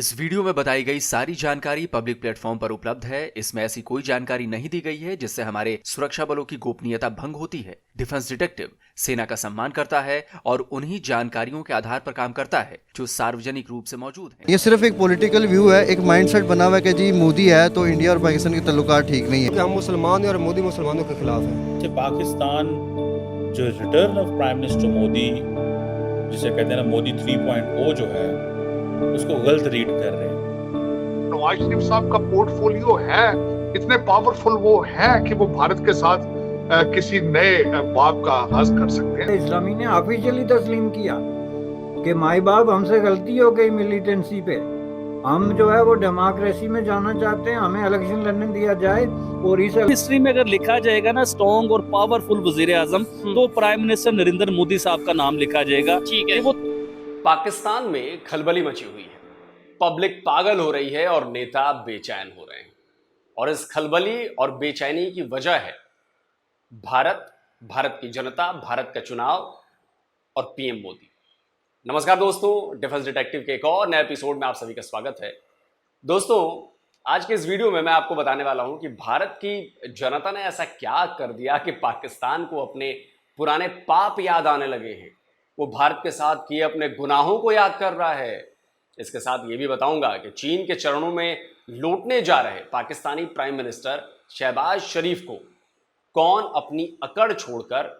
इस वीडियो में बताई गई सारी जानकारी पब्लिक प्लेटफॉर्म पर उपलब्ध है। इसमें ऐसी कोई जानकारी नहीं दी गई है जिससे हमारे सुरक्षा बलों की गोपनीयता भंग होती है। डिफेंस डिटेक्टिव सेना का सम्मान करता है और उन्हीं जानकारियों के आधार पर काम करता है जो सार्वजनिक रूप से मौजूद है। ये सिर्फ एक पॉलिटिकल व्यू है, एक माइंडसेट बना हुआ है कि जी मोदी है तो इंडिया और पाकिस्तान के ताल्लुकात ठीक नहीं है। हम मुसलमान हैं और मोदी मुसलमानों के खिलाफ है। पाकिस्तान जो return of prime minister Modi, जिसे कहते हैं ना मोदी 3.0 जो है, उसको गलत रीड कर रहे हैं। नवाज शरीफ साहब का पोर्टफोलियो है, इतने पावरफुल वो है कि वो भारत के साथ किसी नए बाप का आगाज कर सकते हैं। इस्लामी ने ऑफिशियली तस्लीम किया कि माई बाप हमसे गलती हो गई मिलिटेंसी पे, हम जो है वो डेमोक्रेसी में जाना चाहते हैं, हमें इलेक्शन लड़ने दिया जाए। और इस हिस्ट्री में अगर लिखा जाएगा ना स्ट्रॉन्ग और पावरफुल वजीर आजम, तो प्राइम मिनिस्टर नरेंद्र मोदी साहब का नाम लिखा जाएगा। ठीक है। वो पाकिस्तान में खलबली मची हुई है, पब्लिक पागल हो रही है और नेता बेचैन हो रहे हैं। और इस खलबली और बेचैनी की वजह है भारत की जनता, भारत का चुनाव और पीएम मोदी। नमस्कार दोस्तों, डिफेंस डिटेक्टिव के एक और नए एपिसोड में आप सभी का स्वागत है। दोस्तों, आज के इस वीडियो में मैं आपको बताने वाला हूं कि भारत की जनता ने ऐसा क्या कर दिया कि पाकिस्तान को अपने पुराने पाप याद आने लगे हैं। वो भारत के साथ किए अपने गुनाहों को याद कर रहा है। इसके साथ ये भी बताऊंगा कि चीन के चरणों में लौटने जा रहे पाकिस्तानी प्राइम मिनिस्टर शहबाज शरीफ को कौन अपनी अकड़ छोड़कर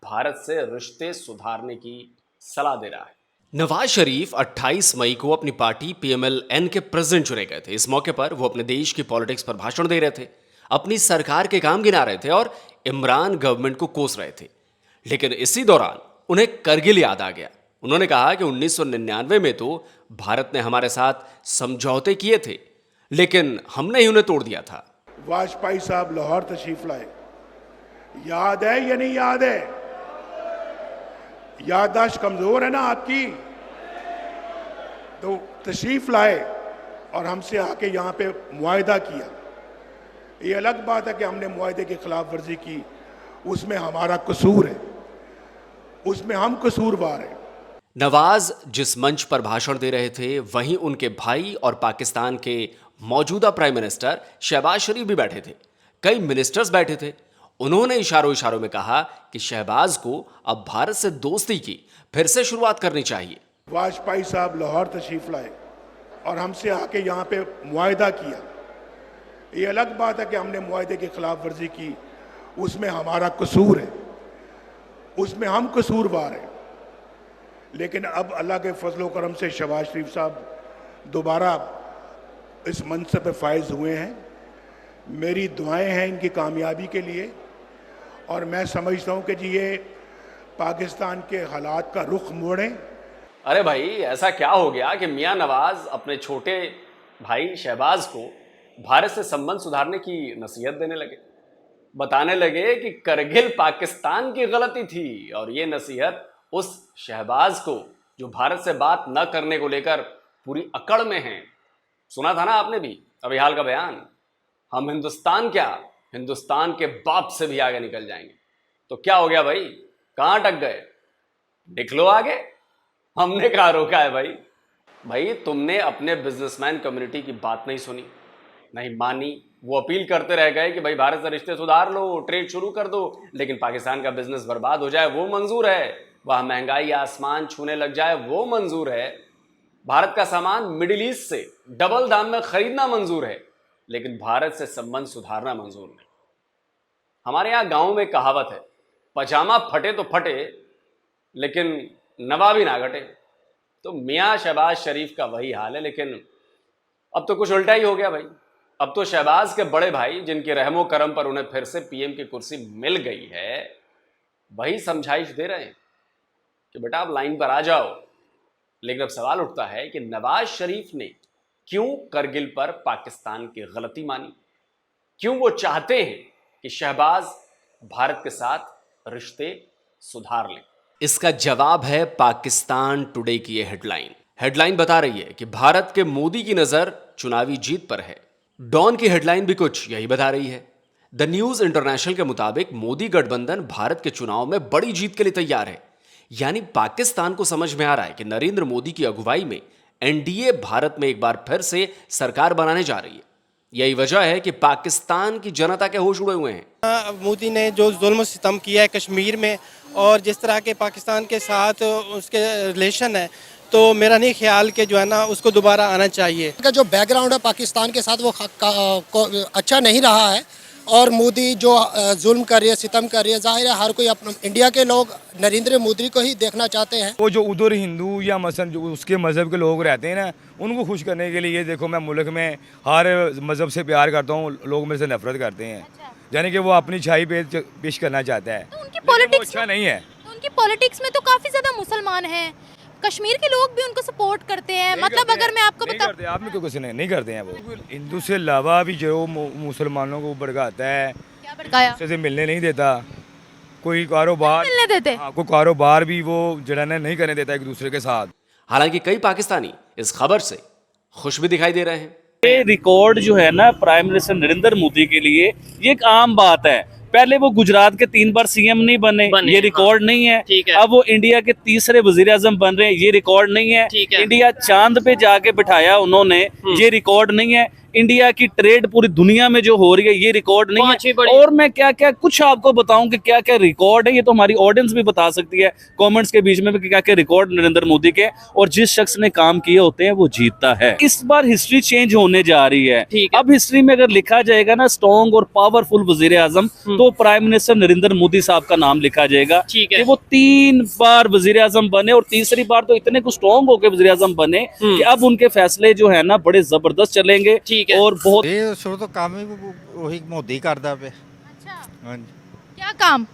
भारत से रिश्ते सुधारने की सलाह दे रहा है। नवाज शरीफ 28 मई को अपनी पार्टी पीएमएल-एन के प्रेसिडेंट चुने गए थे। इस मौके पर वो अपने देश की पॉलिटिक्स पर भाषण दे रहे थे, अपनी सरकार के काम गिना रहे थे और इमरान गवर्नमेंट को कोस रहे थे। लेकिन इसी दौरान उन्हें करगिल याद आ गया। उन्होंने कहा कि 1999 में तो भारत ने हमारे साथ समझौते किए थे, लेकिन हमने ही उन्हें तोड़ दिया था। वाजपेयी साहब लाहौर तशरीफ लाए, याद है या नहीं याद है? याददाश्त कमजोर है ना आपकी? तो तशरीफ लाए और हमसे आके यहाँ पे मुआहदा किया। ये अलग बात है कि हमने मुआहदे की खिलाफ वर्जी की, उसमें हमारा कसूर है, उसमें हम कसूरवार हैं। नवाज जिस मंच पर भाषण दे रहे थे वहीं उनके भाई और पाकिस्तान के मौजूदा प्राइम मिनिस्टर शहबाज शरीफ भी बैठे थे। कई मिनिस्टर्स बैठे थे। उन्होंने इशारों में कहा कि शहबाज को अब भारत से दोस्ती की फिर से शुरुआत करनी चाहिए। वाजपेयी साहब लाहौर तशरीफ लाए और हमसे आके यहाँ पे मुआहदा किया। ये अलग बात है कि हमने मुआहदे की खिलाफ वर्जी की, उसमें हमारा कसूर है, उसमें हम कसूरवार हैं। लेकिन अब अल्लाह के फजल व करम से शहबाज शरीफ साहब दोबारा इस मनसब पे फायज हुए हैं। मेरी दुआएं हैं इनकी कामयाबी के लिए और मैं समझता हूं कि जी ये पाकिस्तान के हालात का रुख मोड़ें। अरे भाई, ऐसा क्या हो गया कि मियां नवाज अपने छोटे भाई शहबाज को भारत से संबंध सुधारने की नसीहत देने लगे, बताने लगे कि करगिल पाकिस्तान की गलती थी। और ये नसीहत उस शहबाज को जो भारत से बात न करने को लेकर पूरी अकड़ में है। सुना था ना आपने भी अभी हाल का बयान, हम हिंदुस्तान क्या, हिंदुस्तान के बाप से भी आगे निकल जाएंगे। तो क्या हो गया भाई, कहां अटक गए? निकलो आगे, हमने कहां रोका है भाई तुमने अपने बिजनेसमैन कम्युनिटी की बात नहीं सुनी, नहीं मानी। वो अपील करते रह गए कि भाई भारत से रिश्ते सुधार लो, ट्रेड शुरू कर दो, लेकिन पाकिस्तान का बिजनेस बर्बाद हो जाए वो मंजूर है, वह महंगाई आसमान छूने लग जाए वो मंजूर है, भारत का सामान मिडिल ईस्ट से डबल दाम में खरीदना मंजूर है, लेकिन भारत से संबंध सुधारना मंजूर नहीं। हमारे यहां गांव में कहावत है, पजामा फटे तो फटे लेकिन नवाबी ना घटे। तो मियां शहबाज शरीफ का वही हाल है, लेकिन अब तो कुछ उल्टा ही हो गया भाई। अब तो शहबाज के बड़े भाई, जिनके रहमो करम पर उन्हें फिर से पीएम की कुर्सी मिल गई है, वही समझाइश दे रहे हैं कि बेटा आप लाइन पर आ जाओ। लेकिन अब सवाल उठता है कि नवाज शरीफ ने क्यों करगिल पर पाकिस्तान की गलती मानी? क्यों वो चाहते हैं कि शहबाज भारत के साथ रिश्ते सुधार ले? इसका जवाब है पाकिस्तान टुडे की ये हेडलाइन बता रही है कि भारत के मोदी की नजर चुनावी जीत पर है। डॉन की हेडलाइन भी कुछ यही बता रही है। द न्यूज इंटरनेशनल के मुताबिक मोदी गठबंधन भारत के चुनाव में बड़ी जीत के लिए तैयार है। यानी पाकिस्तान को समझ में आ रहा है कि नरेंद्र मोदी की अगुवाई में एनडीए भारत में एक बार फिर से सरकार बनाने जा रही है। यही वजह है कि पाकिस्तान की जनता के होश उड़े हुए हैं। मोदी ने जो जुल्म सितम किया है कश्मीर में और जिस तरह के पाकिस्तान के साथ उसके रिलेशन है, तो मेरा नहीं ख्याल कि जो है ना उसको दोबारा आना चाहिए। का जो बैकग्राउंड है पाकिस्तान के साथ वो अच्छा नहीं रहा है और मोदी जो जुल्म कर रही है, सितम कर रही है, जाहिर है हर कोई अपना इंडिया के लोग नरेंद्र मोदी को ही देखना चाहते हैं। वो जो उधर हिंदू या मसन जो उसके मज़हब के लोग रहते हैं ना, उनको खुश करने के लिए देखो मैं मुल्क में हर मज़हब से प्यार करता हूँ, लोग मेरे से नफरत करते हैं। यानी कि वो अपनी छाई पेश करना चाहता है, तो उनकी पॉलिटिक्स अच्छा नहीं है। तो उनकी पॉलिटिक्स में तो काफी ज्यादा मुसलमान हैं, कश्मीर के लोग भी उनको सपोर्ट करते हैं। मतलब अगर मैं आपको बता, आपने को कुछ नहीं करते हैं। वो हिंदू से अलावा भी जो मुसलमानों को भड़काता है, क्या भड़काया, उससे मिलने नहीं देता, कोई कारोबार मिलने देते, कोई कारोबार भी वो जड़ाना नहीं करने देता एक दूसरे के साथ। हालांकि कई पाकिस्तानी इस खबर से खुश भी दिखाई दे रहे हैं। ये रिकॉर्ड जो है ना प्राइम मिनिस्टर नरेंद्र मोदी के लिए ये एक आम बात है। पहले वो गुजरात के 3 बार सीएम नहीं बने, ये रिकॉर्ड नहीं है। अब वो इंडिया के तीसरे वजीर आजम बन रहे हैं, ये रिकॉर्ड नहीं है। इंडिया चांद पे जाके बिठाया उन्होंने, ये रिकॉर्ड नहीं है। इंडिया की ट्रेड पूरी दुनिया में जो हो रही है, ये रिकॉर्ड नहीं है। और मैं क्या क्या कुछ आपको बताऊं कि क्या क्या रिकॉर्ड है, ये तो हमारी ऑडियंस भी बता सकती है कमेंट्स के बीच में भी क्या क्या रिकॉर्ड नरेंद्र मोदी के। और जिस शख्स ने काम किए होते हैं वो जीतता है। इस बार हिस्ट्री चेंज होने जा रही है। अब हिस्ट्री में अगर लिखा जाएगा ना स्ट्रॉन्ग और पावरफुल वजीर आजम, तो प्राइम मिनिस्टर नरेंद्र मोदी साहब का नाम लिखा जाएगा कि वो 3 बार वजीर आजम बने और तीसरी बार तो इतने कुछ स्ट्रॉन्ग होकर वजीर आजम बने कि अब उनके फैसले जो है ना बड़े जबरदस्त चलेंगे। और बहुत शुरू तो काम ही वही मोदी करदा पे। अच्छा, हाँ जी, क्या काम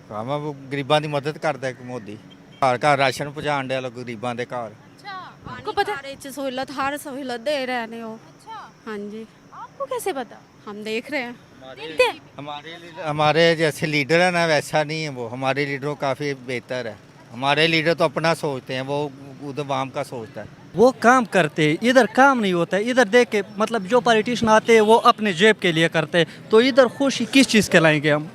ਕੰਮ ਉਹ ਗਰੀਬਾਂ ਦੀ ਮਦਦ ਕਰਦਾ ਕਿ ਮੋਦੀ ਘਰ ਘਰ ਰਾਸ਼ਨ ਪਹੁੰਚਾਉਣ ਡਿਆ ਲੋਕ ਗਰੀਬਾਂ ਦੇ ਘਰ। अच्छा, आपको पता है? सहूलत हर सहूलत दे रहे हैं वो। अच्छा, हाँ जी, आपको कैसे पता? हम देख रहे हैं। देखते हैं। हमारे जैसे लीडर है ना वैसा नहीं है वो, हमारे लीडरों काफ़ी बेहतर है। हमारे लीडर तो अपना सोचते हैं, वो उधर वाम का सोचता है। वो काम करते, इधर काम नहीं होता है। इधर देख के मतलब जो पॉलिटिशियन आते हैं वो अपने जेब के लिए करते हैं, तो इधर खुशी किस चीज़ के लाएंगे हम?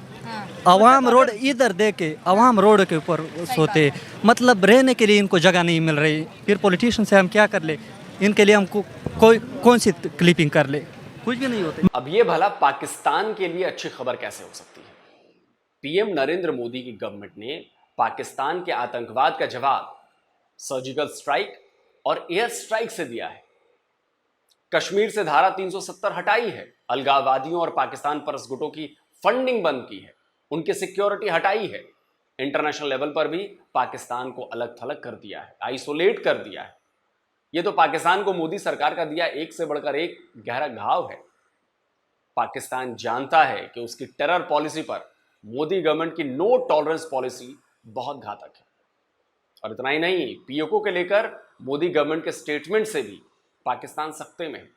अवाम रोड इधर देख के अवाम रोड के ऊपर सोते, मतलब रहने के लिए इनको जगह नहीं मिल रही। फिर पॉलिटिशियन से हम क्या कर ले? इनके लिए हमको कोई कौन सी क्लिपिंग कर ले? कुछ भी नहीं होते। अब ये भला पाकिस्तान के लिए अच्छी खबर कैसे हो सकती है? पीएम नरेंद्र मोदी की गवर्नमेंट ने पाकिस्तान के आतंकवाद का जवाब सर्जिकल स्ट्राइक और एयर स्ट्राइक से दिया है। कश्मीर से धारा 370 हटाई है, अलगाववादियों और पाकिस्तान परस्त गुटों की फंडिंग बंद की है, उनकी सिक्योरिटी हटाई है। इंटरनेशनल लेवल पर भी पाकिस्तान को अलग थलग कर दिया है, आइसोलेट कर दिया है। यह तो पाकिस्तान को मोदी सरकार का दिया एक से बढ़कर एक गहरा घाव है। पाकिस्तान जानता है कि उसकी टेरर पॉलिसी पर मोदी गवर्नमेंट की नो टॉलरेंस पॉलिसी बहुत घातक है। और इतना ही नहीं, पीओके के लेकर मोदी गवर्नमेंट के स्टेटमेंट से भी पाकिस्तान सख्ते में है।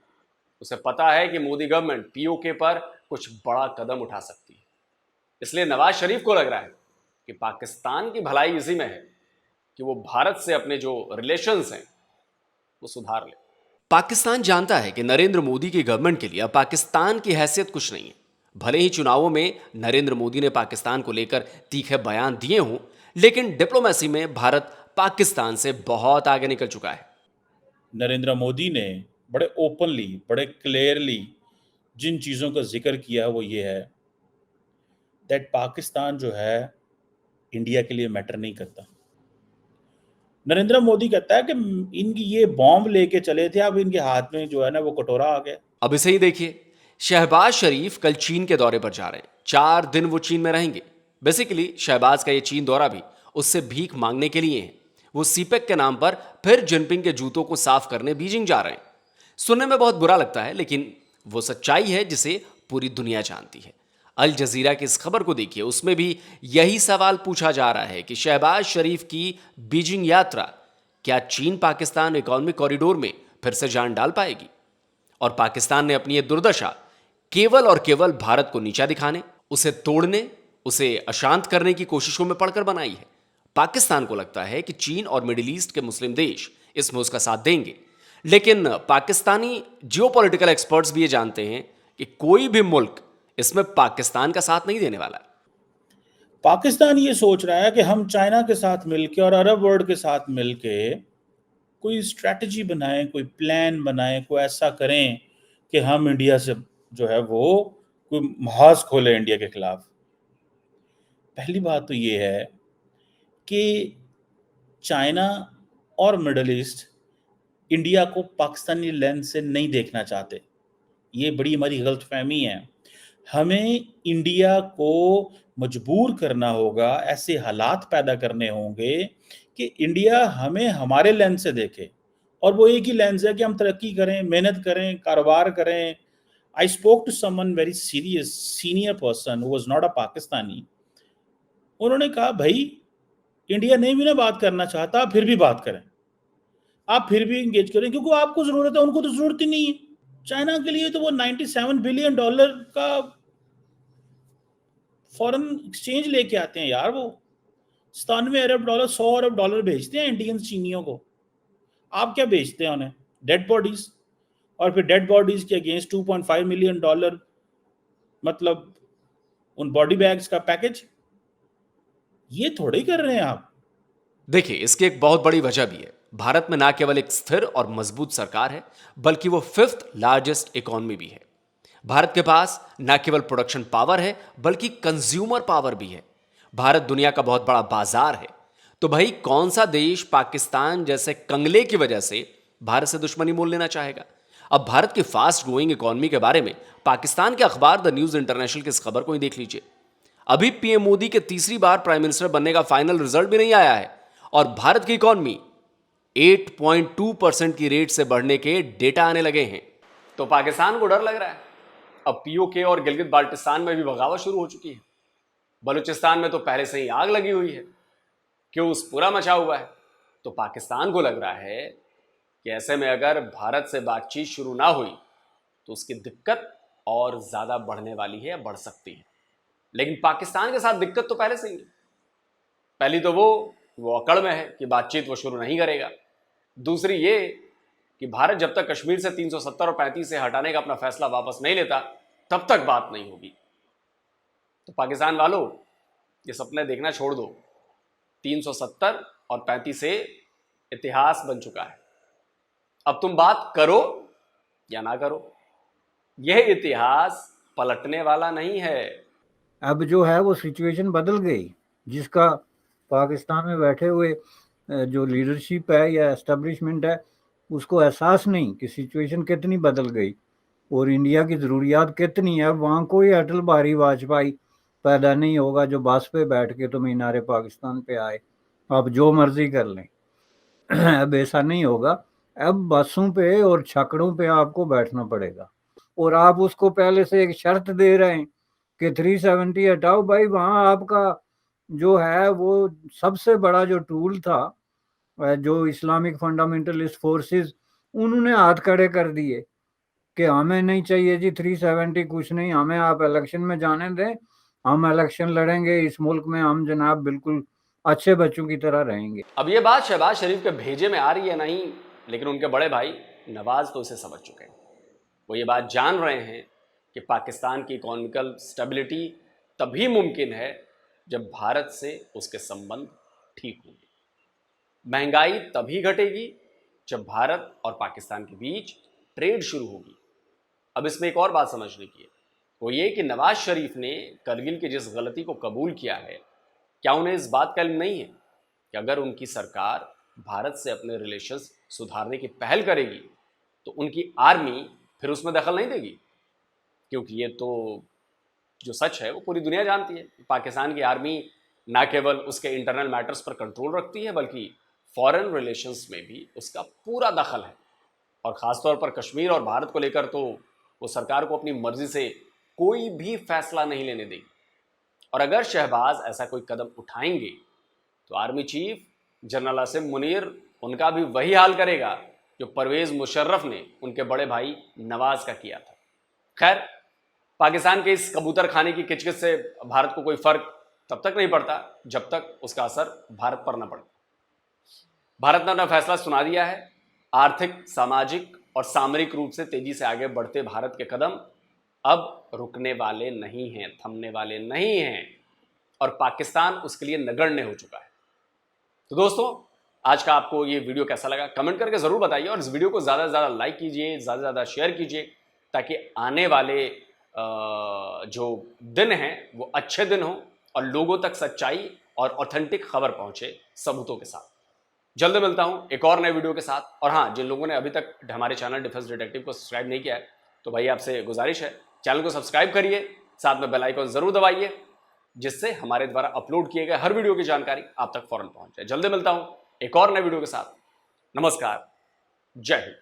उसे पता है कि मोदी गवर्नमेंट पीओके पर कुछ बड़ा कदम उठा सकती है। इसलिए नवाज शरीफ को लग रहा है कि पाकिस्तान की भलाई इसी में है कि वो भारत से अपने जो रिलेशंस हैं वो सुधार ले। पाकिस्तान जानता है कि नरेंद्र मोदी की गवर्नमेंट के लिए अब पाकिस्तान की हैसियत कुछ नहीं है। भले ही चुनावों में नरेंद्र मोदी ने पाकिस्तान को लेकर तीखे बयान दिए हों, लेकिन डिप्लोमेसी में भारत पाकिस्तान से बहुत आगे निकल चुका है। नरेंद्र मोदी ने बड़े ओपनली, बड़े क्लियरली जिन चीज़ों का जिक्र किया वो ये है दैट पाकिस्तान जो है इंडिया के लिए मैटर नहीं करता। नरेंद्र मोदी कहता है कि इनकी ये बॉम्ब लेके चले थे, अब इनके हाथ में जो है ना वो कटोरा आ गया। अब इसे ही देखिए, शहबाज शरीफ कल चीन के दौरे पर जा रहे हैं। 4 दिन वो चीन में रहेंगे। बेसिकली शहबाज का ये चीन दौरा भी उससे भीख मांगने के लिए है। वो सीपेक के नाम पर फिर जिनपिंग के जूतों को साफ करने बीजिंग जा रहे हैं। सुनने में बहुत बुरा लगता है, लेकिन वो सच्चाई है जिसे पूरी दुनिया जानती है। अल जजीरा की इस खबर को देखिए, उसमें भी यही सवाल पूछा जा रहा है कि शहबाज शरीफ की बीजिंग यात्रा क्या चीन पाकिस्तान इकोनॉमिक कॉरिडोर में फिर से जान डाल पाएगी? और पाकिस्तान ने अपनी ये दुर्दशा केवल और केवल भारत को नीचा दिखाने, उसे तोड़ने, उसे अशांत करने की कोशिशों में पड़कर बनाई है। पाकिस्तान को लगता है कि चीन और मिडिल ईस्ट के मुस्लिम देश इसमें उसका साथ देंगे, लेकिन पाकिस्तानी जियोपॉलिटिकल एक्सपर्ट्स भी ये जानते हैं कि कोई भी मुल्क इसमें पाकिस्तान का साथ नहीं देने वाला है। पाकिस्तान ये सोच रहा है कि हम चाइना के साथ मिलके और अरब वर्ल्ड के साथ मिलके कोई स्ट्रैटेजी बनाएं, कोई प्लान बनाएं, कोई ऐसा करें कि हम इंडिया से जो है वो कोई महाज खोले इंडिया के खिलाफ। पहली बात तो ये है कि चाइना और मिडल ईस्ट इंडिया को पाकिस्तानी लेंस से नहीं देखना चाहते। ये बड़ी हमारी गलतफहमी है। हमें इंडिया को मजबूर करना होगा, ऐसे हालात पैदा करने होंगे कि इंडिया हमें हमारे लेंस से देखे, और वो एक ही लेंस है कि हम तरक्की करें, मेहनत करें, कारोबार करें। I spoke to someone very serious senior person who was not a Pakistani. उन्होंने कहा भाई इंडिया नहीं भी ना बात करना चाहता, आप फिर भी बात करें, आप फिर भी इंगेज करें, क्योंकि आपको जरूरत है, उनको तो जरूरत ही नहीं है। चाइना के लिए तो वो $97 बिलियन का फॉरेन एक्सचेंज लेके आते हैं यार। वो 97 अरब डॉलर, 100 अरब डॉलर भेजते हैं इंडियन चीनियों को। आप क्या बेचते हैं उन्हें? डेड बॉडीज, और फिर डेड बॉडीज के अगेंस्ट $2.5 मिलियन, मतलब उन बॉडी बैग्स का पैकेज। ये थोड़े ही कर रहे हैं आप। देखिए, इसकी एक बहुत बड़ी वजह भी है। भारत में ना केवल एक स्थिर और मजबूत सरकार है, बल्कि वो 5th लार्जेस्ट इकोनॉमी भी है। भारत के पास ना केवल प्रोडक्शन पावर है, बल्कि कंज्यूमर पावर भी है। भारत दुनिया का बहुत बड़ा बाजार है। तो भाई कौन सा देश पाकिस्तान जैसे कंगले की वजह से भारत से दुश्मनी मोल लेना चाहेगा? अब भारत की फास्ट ग्रोइंग इकोनॉमी के बारे में पाकिस्तान के अखबार द न्यूज इंटरनेशनल की इस खबर को ही देख लीजिए। अभी पीएम मोदी के तीसरी बार प्राइम मिनिस्टर बनने का फाइनल रिजल्ट भी नहीं आया है, और भारत की इकोनॉमी 8.2% की रेट से बढ़ने के डेटा आने लगे हैं। तो पाकिस्तान को डर लग रहा है। अब पीओके और गिलगित बाल्टिस्तान में भी बगावत शुरू हो चुकी है। बलूचिस्तान में तो पहले से ही आग लगी हुई है, क्योंस पूरा मचा हुआ है। तो पाकिस्तान को लग रहा है कि ऐसे में अगर भारत से बातचीत शुरू ना हुई तो उसकी दिक्कत और ज़्यादा बढ़ने वाली है, या बढ़ सकती है। लेकिन पाकिस्तान के साथ दिक्कत तो पहले से ही है। पहली तो वो अकड़ में है कि बातचीत वो शुरू नहीं करेगा। दूसरी ये कि भारत जब तक कश्मीर से 370 और 35 से हटाने का अपना फैसला वापस नहीं लेता, तब तक बात नहीं होगी। तो पाकिस्तान वालों, ये सपने देखना छोड़ दो। 370 और 35 से इतिहास बन चुका है। अब तुम बात करो या ना करो, यह इतिहास पलटने वाला नहीं है। अब जो है वो सिचुएशन बदल गई, जिसका पाकिस्तान में बैठे हुए जो लीडरशिप है या एस्टेब्लिशमेंट है उसको एहसास नहीं कि सिचुएशन कितनी बदल गई और इंडिया की ज़रूरियात कितनी है। वहाँ कोई अटल बिहारी वाजपेयी पैदा नहीं होगा जो बस पे बैठ के तो मीनारे पाकिस्तान पे आए, आप जो मर्जी कर लें। अब ऐसा नहीं होगा। अब बसों पे और छकड़ों पे आपको बैठना पड़ेगा, और आप उसको पहले से एक शर्त दे रहे हैं कि 370 हटाओ। भाई वहाँ आपका जो है वो सबसे बड़ा जो टूल था, जो इस्लामिक फंडामेंटलिस्ट फोर्सेस, उन्होंने हाथ खड़े कर दिए कि हमें नहीं चाहिए जी 370, कुछ नहीं, हमें आप इलेक्शन में जाने दें, हम इलेक्शन लड़ेंगे इस मुल्क में, हम जनाब बिल्कुल अच्छे बच्चों की तरह रहेंगे। अब ये बात शहबाज शरीफ के भेजे में आ रही है नहीं, लेकिन उनके बड़े भाई नवाज तो इसे समझ चुके हैं। वो ये बात जान रहे हैं कि पाकिस्तान की इकोनॉमिकल स्टेबिलिटी तभी मुमकिन है जब भारत से उसके संबंध ठीक होंगे। महंगाई तभी घटेगी जब भारत और पाकिस्तान के बीच ट्रेड शुरू होगी। अब इसमें एक और बात समझने की है, वो ये कि नवाज शरीफ ने करगिल की जिस गलती को कबूल किया है, क्या उन्हें इस बात का इल्म नहीं है कि अगर उनकी सरकार भारत से अपने रिलेशंस सुधारने की पहल करेगी तो उनकी आर्मी फिर उसमें दखल नहीं देगी? क्योंकि ये तो जो सच है वो पूरी दुनिया जानती है। पाकिस्तान की आर्मी ना केवल उसके इंटरनल मैटर्स पर कंट्रोल रखती है, बल्कि फॉरेन रिलेशंस में भी उसका पूरा दखल है। और ख़ासतौर पर कश्मीर और भारत को लेकर तो वो सरकार को अपनी मर्जी से कोई भी फैसला नहीं लेने देगी। और अगर शहबाज ऐसा कोई कदम उठाएंगे तो army chief general Asim Munir उनका भी वही हाल करेगा जो परवेज़ मुशर्रफ ने उनके बड़े भाई नवाज का किया था। खैर, पाकिस्तान के इस कबूतर खाने की किचकिच से भारत को कोई फर्क तब तक नहीं पड़ता जब तक उसका असर भारत पर न पड़े। भारत ने अपना फैसला सुना दिया है। आर्थिक, सामाजिक और सामरिक रूप से तेजी से आगे बढ़ते भारत के कदम अब रुकने वाले नहीं हैं, थमने वाले नहीं हैं, और पाकिस्तान उसके लिए नगण्य हो चुका है। तो दोस्तों, आज का आपको ये वीडियो कैसा लगा कमेंट करके जरूर बताइए, और इस वीडियो को ज़्यादा से ज़्यादा लाइक कीजिए, ज़्यादा से ज़्यादा शेयर कीजिए, ताकि आने वाले जो दिन हैं वो अच्छे दिन हों और लोगों तक सच्चाई और ऑथेंटिक खबर पहुंचे सबूतों के साथ। जल्द मिलता हूं एक और नए वीडियो के साथ। और हाँ, जिन लोगों ने अभी तक हमारे चैनल डिफेंस डिटेक्टिव को सब्सक्राइब नहीं किया है, तो भाई आपसे गुजारिश है चैनल को सब्सक्राइब करिए, साथ में बेल आइकन जरूर दबाइए, जिससे हमारे द्वारा अपलोड किए गए हर वीडियो की जानकारी आप तक फौरन पहुंच जाए। जल्दी मिलता हूं एक और नए वीडियो के साथ। नमस्कार, जय हिंद।